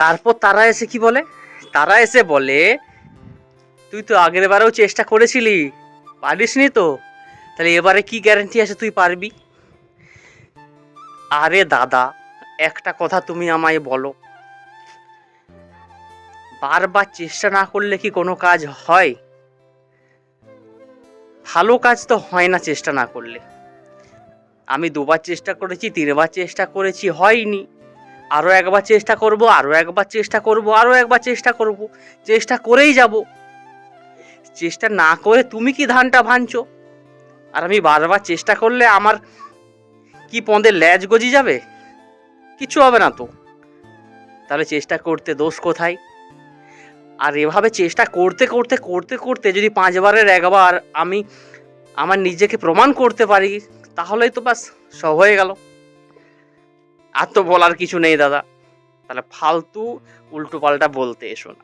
তারপর তারা এসে কি বলে, তারা এসে বলে তুই তো আগের বারেও চেষ্টা করেছিলি, পারিসনি তো, তাহলে এবারে কি গ্যারান্টি আছে তুই পারবি? আরে দাদা, একটা কথা তুমি আমায় বলো, বারবার চেষ্টা না করলে কি কোনো কাজ হয়? ভালো কাজ তো হয় না চেষ্টা না করলে। আমি 2বার চেষ্টা করেছি, 3বার চেষ্টা করেছি, হয়নি। আরও একবার চেষ্টা করব, আরও একবার চেষ্টা করব, আরও একবার চেষ্টা করব, চেষ্টা করেই যাব। চেষ্টা না করে তুমি কি ধানটা ভাঙছো? আর আমি বারবার চেষ্টা করলে আমার কি পদের ল্যাজ গজি যাবে? কিছু হবে না তো। তাহলে চেষ্টা করতে দোষ কোথায়? আর এভাবে চেষ্টা করতে করতে করতে করতে যদি 5বারের 1বার আমি আমার নিজেকে প্রমাণ করতে পারি, তাহলেই তো ব্যাস সব হয়ে গেল। আর তো বলার কিছু নেই দাদা। তাহলে ফালতু উল্টো পাল্টা বলতে এসো না।